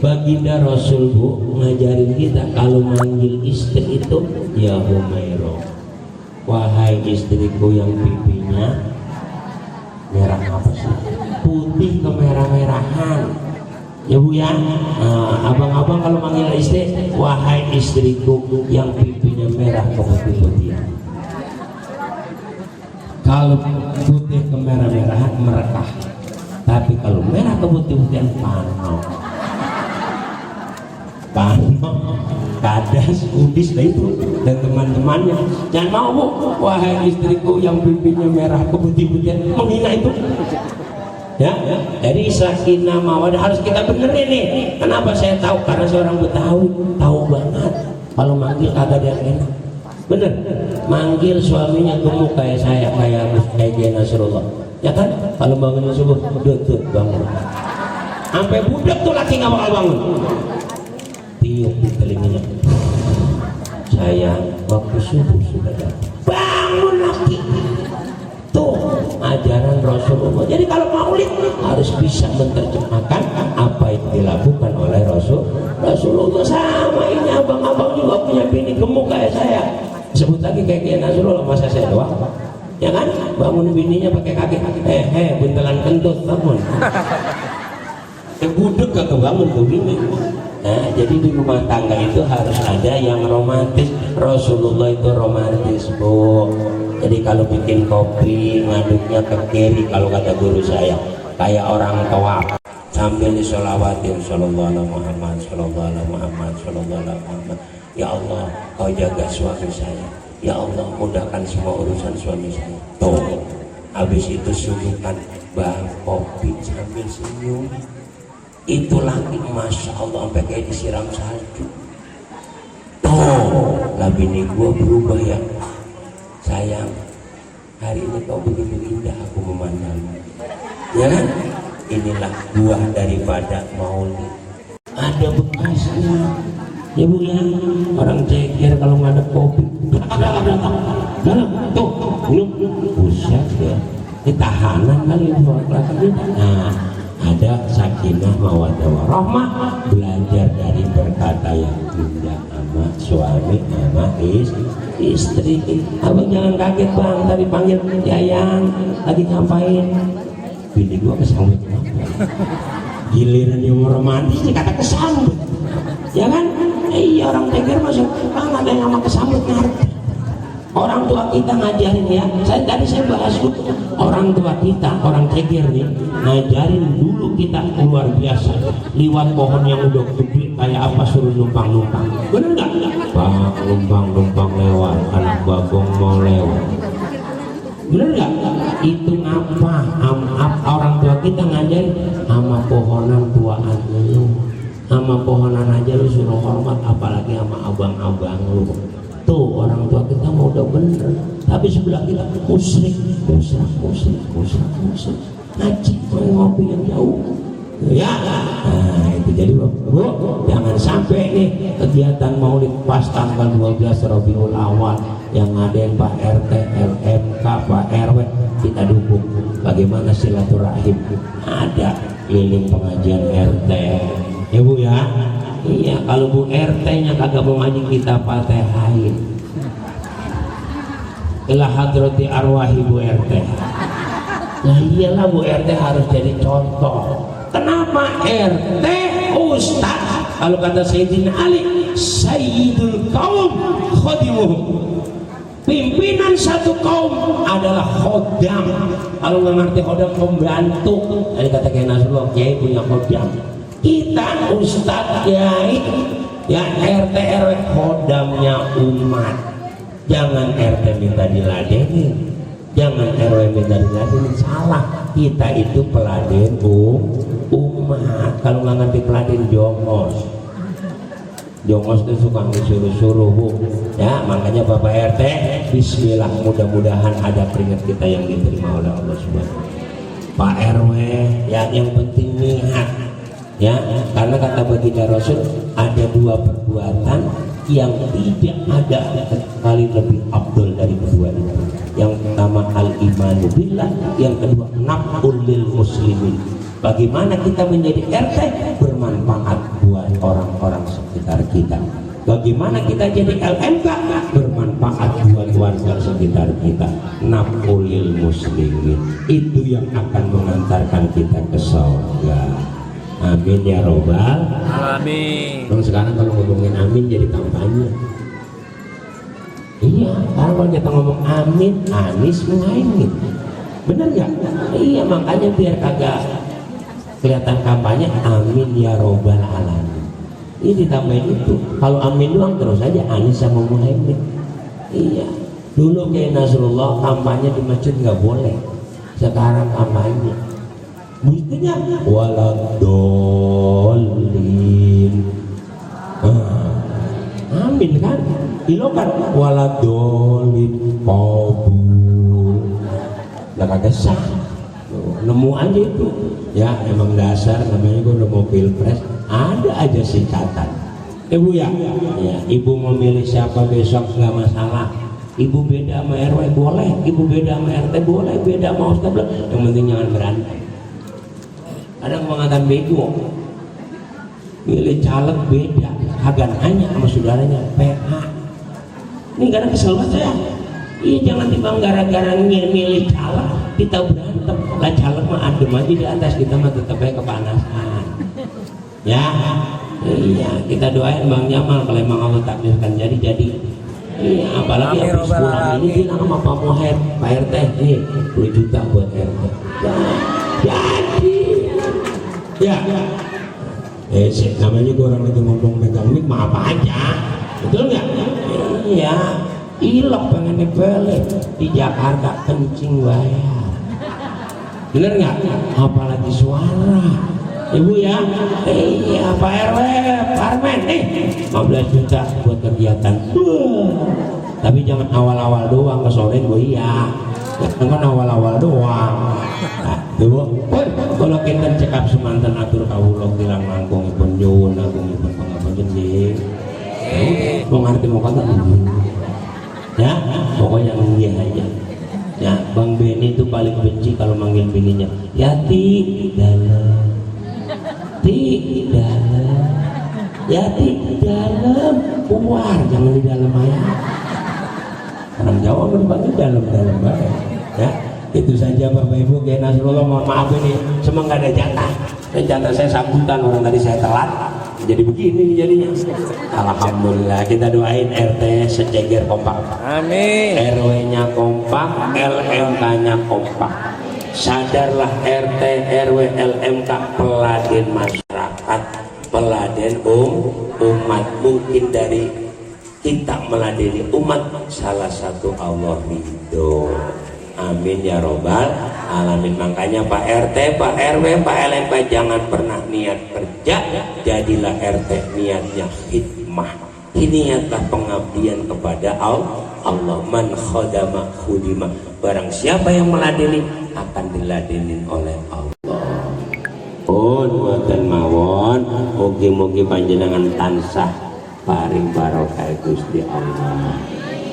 baginda Rasul Bu ngajarin kita kalau manggil istri itu ya Humairah, wahai istriku yang pipinya merah apa sih? Putih kemerah-merahan. Ya Bu ya, abang-abang kalau manggil istri, wahai istriku yang pipinya merah keputih-putihan. Kalau putih kemerah-merahan merekah, tapi kalau merah keputih-putihan pano, kadas, udis, lah itu dan teman-temannya. Jangan mau Bu, wahai istriku yang pipinya merah keputih-putihan, menghina itu. Ya, jadi sakinah mawaddah harus kita benerin nih. Kenapa saya tahu? Karena seorang Betawi tahu banget kalau manggil kagak ada yang enak. Bener, manggil suaminya gemuk kayak saya, kayak Nasrullah. Ya kan? Kalau bangun subuh, duduk bangun. Sampai budak tuh laki nggak bakal bangun. Tiup di telinganya. Sayang, waktu subuh sudah datang. Bangun laki. Tuh ajaran Rasulullah. Jadi kalau maulid harus bisa menerjemahkan apa yang dilakukan oleh Rasulullah. Sama ini abang-abang juga punya bini gemuk kayak saya. Sebut lagi kayak Nasrullah, masa saya doang? ya kan? Bangun bininya pakai kaki, buntelan kentut, bangun. Budek gak kebangun tuh bini. Nah, jadi di rumah tangga itu harus ada yang romantis. Rasulullah itu romantis, Bu. Jadi kalau bikin kopi ngaduknya ke kiri, kalau kata guru saya, kayak orang tua sambil disolawatin, sallallahu alaihi Muhammad, sallallahu alaihi Muhammad, sallallahu alaihi Muhammad. Ya Allah, kau jaga suami saya. Ya Allah, mudahkan semua urusan suami saya. Tuh, habis itu suguhkan bang kopi sambil senyum. Itu laki, masya Allah, sampai kayak disiram salju. Tuh, lah bini gua berubah ya. Sayang, hari ini kau begitu indah aku memandangmu. Ya kan? Inilah buah daripada maulid. Ada bekasnya. Ya Bu ya, orang ceker kalau nggak ada kopi. Tuh, belum. Buset ya. Ini tahanan kali ini. Nah, ada sakinah mawaddah warahmah, belajar dari berkata yang indah sama suami sama istri. Abang jangan kaget bang, tadi panggil Yayang lagi ngapain? Bini gua kesambut. Giliran yang romantis dikata kesambut, ya kan? Iya, orang teger masuk ada yang sama kesambut ngerti. Orang tua kita ngajarin ya, tadi saya bahas dulu. Orang tua kita, orang teger nih, ngajarin dulu kita luar biasa. Liwat pohon yang udah gede kayak apa suruh numpang-numpang. Bener nggak? Bang, numpang-numpang lewat, anak bagong mau lewat. Bener nggak? Itu ngapa? Orang tua kita ngajarin sama pohonan tuaan lu, sama pohonan aja lu suruh hormat, apalagi sama abang-abang lu. Tuh orang tua kita mau udah bener, tapi sebelah kita musyrik, ngaji ngopi yang jauh, ya. Nah itu jadi Bu, jangan sampai nih kegiatan maulid pas tanggal 12 Rabiul Awal yang ngadain Pak RT, LMK, Pak RW, kita dukung. Bagaimana silaturahim? Ada keliling pengajian RT, ya Bu ya. Iya, kalau Bu RT-nya kagak mau ngaji kita Fatihain. Ila hadrati arwahi Bu RT. Nah iyalah Bu RT harus jadi contoh. Kenapa RT Ustaz? Kalau kata Sayyidina Ali, Sayyidul Qaum khadimuhum. Pimpinan satu kaum adalah khodam. Kalau nggak ngerti khodam, pembantu. Jadi kata Kiai Nasrullah, Kiai punya khodam. Kita Ustadz Kiai ya RT RW khodamnya umat. Jangan RT minta diladenin, jangan RW minta diladenin, salah. Kita itu peladen umat. Kalau nggak ngerti peladen jongos itu suka disuruh-suruh Bu ya. Makanya Bapak RT bismillah, mudah-mudahan ada keringat kita yang diterima oleh Allah Subhanahu. Pak RW ya, yang penting niat ya, karena kata baginda Rasul ada dua perbuatan yang tidak ada sekali lebih abdul dari kedua itu. Yang pertama al-imanu billah, yang kedua naf'ul lil muslimin. Bagaimana kita menjadi RT bermanfaat buat orang-orang sekitar kita. Bagaimana kita jadi LMK bermanfaat buat warga sekitar kita. Naf'ul lil muslimin, itu yang akan mengantarkan kita ke surga. Amin ya robbal alamin. Sekarang kalau ngomongin amin jadi kampanye. Iya, karena kalau kita ngomong amin, Anies Muhaimin, bener nggak? Iya, makanya biar kagak kelihatan kampanye, amin ya robbal alamin. Ini ditambahin itu. Kalau amin doang terus aja Anies sama Muhaimin. Iya. Dulu kayak Nasrullah kampanye di masjid nggak boleh. Sekarang kampanye. Buktinya waladolin. Amin kan? Ilo kan waladolin kabul. Lah kagak sah. Nemu aja itu. Ya emang dasar namanya gue udah mau pilpres. Ada aja singkatan. Ibu ya, ibu memilih siapa besok nggak masalah. Ibu beda sama RW boleh, ibu beda sama RT boleh, beda sama Ustaz. Yang penting jangan berantem. Ada pengangkatan bego, milih caleg beda, hagan hanya sama saudaranya PH. Ini kadang kesel banget saya. Iya, jangan timbang gara-gara milih caleg kita berantem. Lah caleg mah adem aja di atas, kita mah tetap aja kepanasan. Ya, iya, kita doain Bang Jamal kalau emang Allah takdirkan jadi. Iya, apalagi habis pulang ini bilang sama Pak Moher, Pak RT, nih 10 juta buat RT. Jadi, ya. Namanya gue orang lagi ngomong megang mic, maaf aja, betul nggak? Iya, ilok pengen ngebelek di Jakarta kencing bayar, bener nggak? Apalagi suara. Ibu ya, iya Pak RW, Parmen nih 15 juta buat kegiatan. Tapi jangan awal-awal doang, kesorean gue iya. Jangan awal-awal doang. Nah, ibu, kalau kita cekap semantan atur kawulok bilang langkung ipun nyun, langkung ipun pengapun jenjing. Mau ngerti mau kata? Ya, pokoknya iya aja. Ya, Bang Benny itu paling benci kalau manggil bininya. Yati dalam. Di dalam, ya di dalam, keluar, jangan di dalam aja. Orang Jawa berbantu dalam banget, ya. Itu saja Bapak Ibu. Kiai Nasrullah, mohon maaf ini semua nggak ada jatah. Jatah saya sambutan, orang tadi saya telat, jadi begini jadinya. Alhamdulillah, kita doain RT sejager kompak. Amin. RW-nya kompak, LMK-nya kompak. Sadarlah RT, RW, LMK peladen masyarakat, peladen umat. Mungkin dari kita meladeni umat, salah satu Allah ridho. Amin ya robbal alamin. Makanya Pak RT, Pak RW, Pak LMK jangan pernah niat kerja, jadilah RT niatnya hikmah. Niatlah pengabdian kepada Allah. Man khodama khudima. Barang siapa yang meladeni akan diladenin oleh Allah. Buatan mawon, mugi-mugi panjenengan tansah paring barokah Gusti Allah.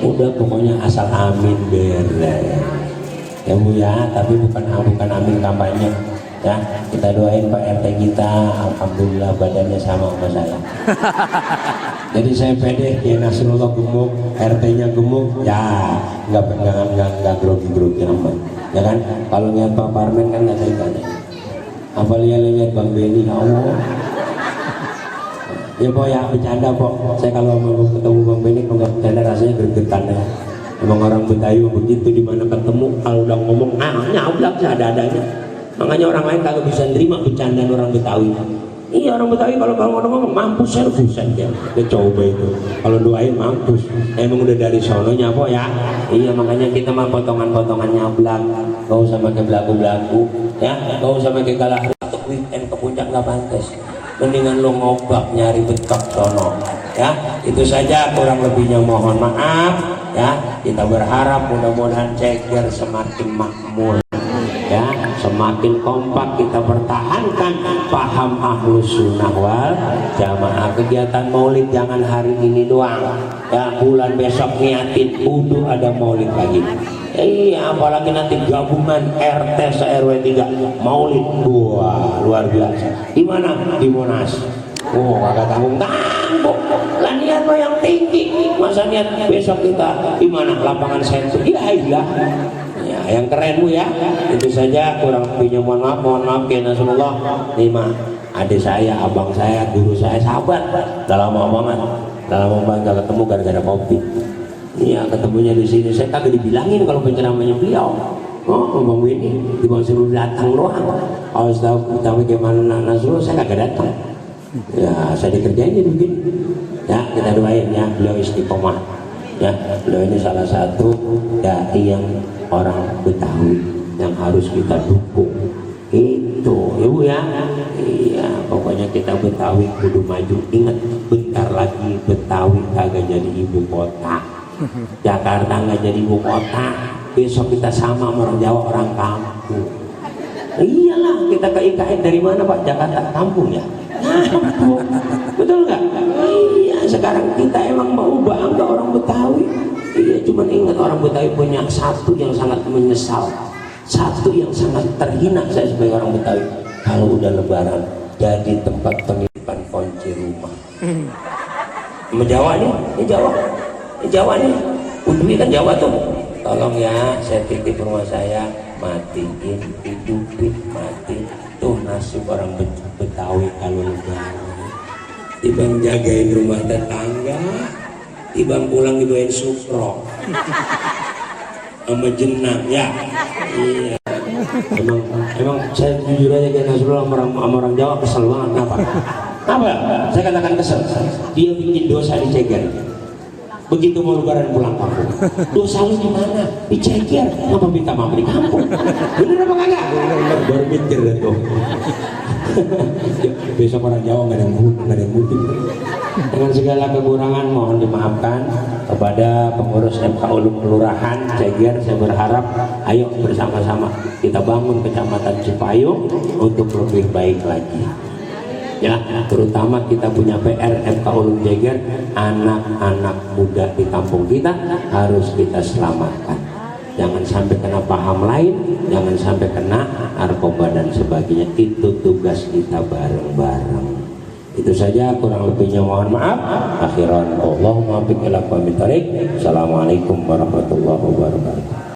Udah pokoknya asal amin beres. Ya Bu ya, tapi bukan amin kampanye. Ya, kita doain Pak RT kita, alhamdulillah badannya sama saya. Jadi saya pede, ya Nasrullah gemuk, RT-nya gemuk, ya nggak grogi aman. Ya kan, kalau lihat Pak Parmen kan nggak tanya. Apa lihat Bang Benny, Allah. Ya Pok ya, bercanda Pok. Saya kalau mau ketemu Bang Benny, kalau nggak bercanda rasanya gergetan ya. Emang orang Betawi begitu, dimana ketemu kalau udah ngomong, nyablak seadanya. Makanya orang lain kagak bisa nerima bercandaan orang Betawi. Iya, orang Betawi kalau ngomong mampus serbusan ya. Dia coba itu. Kalau doain mampus. Emang udah dari sononya Pok ya. Iya, makanya kita mah potongan-potongan nyablak. Gak usah pakai belagu-belagu ya. Gak usah pakai galah atau weekend ke puncak nggak pantas. Mendingan lo ngobak nyari betok sono. Ya, itu saja, kurang lebihnya mohon maaf ya. Kita berharap mudah-mudahan ceker semakin makmur. Ya, semakin kompak kita pertahankan paham ahlus sunnah wal jamaah. Kegiatan maulid jangan hari ini doang ya, bulan besok niatin kudu ada maulid lagi. Iya, apalagi nanti gabungan RT se-RW 3 maulid. Wah, luar biasa. Di mana? Di Monas. Oh, kagak tanggung lah, niat mah yang tinggi. Masa niat besok kita di mana? Lapangan sentri. Iya. Ya, yang keren Bu ya. Itu saja, kurang lebihnya mohon maaf ya Nasrullah. Nih mah adik saya, abang saya, guru saya, sahabat. Udah lama banget gak ketemu gara-gara kopi. Iya, ketemunya di sini. Saya kagak dibilangin kalau penceramahnya beliau. Oh, Bang Benny dibawa suruh datang doang. Kalau tahu gimana Nasrullah, saya kagak datang. Ya, saya dikerjainnya begini. Ya, kita doain ya, beliau istiqomah. Ya, beliau ini salah satu dai yang orang Betawi yang harus kita dukung. Itu ya Bu ya. Iya, pokoknya kita Betawi kudu maju. Ingat, bentar lagi Betawi kagak jadi ibu kota, Jakarta nggak jadi ibu kota. Besok kita sama orang Jawa, orang kampung. Iyalah, kita ke IKN dari mana Pak? Jakarta kampung ya. Betul nggak? Iya, sekarang kita emang mau bangga orang Betawi. Iya, cuman ingat orang Betawi punya satu yang sangat menyesal, satu yang sangat terhina saya sebagai orang Betawi. Kalau udah Lebaran jadi tempat penitipan kunci rumah. Jawa nih, ini Jawa nih. Udwi kan Jawa tuh. tolong ya, saya titip rumah saya, matiin, hidupin, mati. Tuh nasib orang Betawi kalau lebaran. Tibang jagain rumah tetangga, tibang pulang dibawain sukro sama jenang ya. Iya. Emang saya jujur aja kayak Nasrullah sama orang Jawa kesel banget. Kenapa? Apa? Saya katakan kesel. Dia bikin dosa di Ceger. Begitu mau lebaran pulang kampung, dosa lu di mana? Di Ceger. Ngapa minta maaf di kampung? Bener apa kagak? Baru mikir tuh. Besok orang Jawa nggak ada yang mudik. Dengan segala kekurangan mohon dimaafkan kepada pengurus MK Ulum Kelurahan Ceger. Saya berharap ayo bersama-sama kita bangun Kecamatan Cipayung untuk lebih baik lagi. Ya, terutama kita punya PR MK Ulum Ceger, anak-anak muda di kampung kita harus kita selamatkan. Jangan sampai kena paham lain, jangan sampai kena narkoba dan sebagainya. Itu tugas kita bareng-bareng. Itu saja, kurang lebihnya mohon maaf. Akhiran Allahumma biqil aqwamit thariq. Assalamualaikum warahmatullahi wabarakatuh.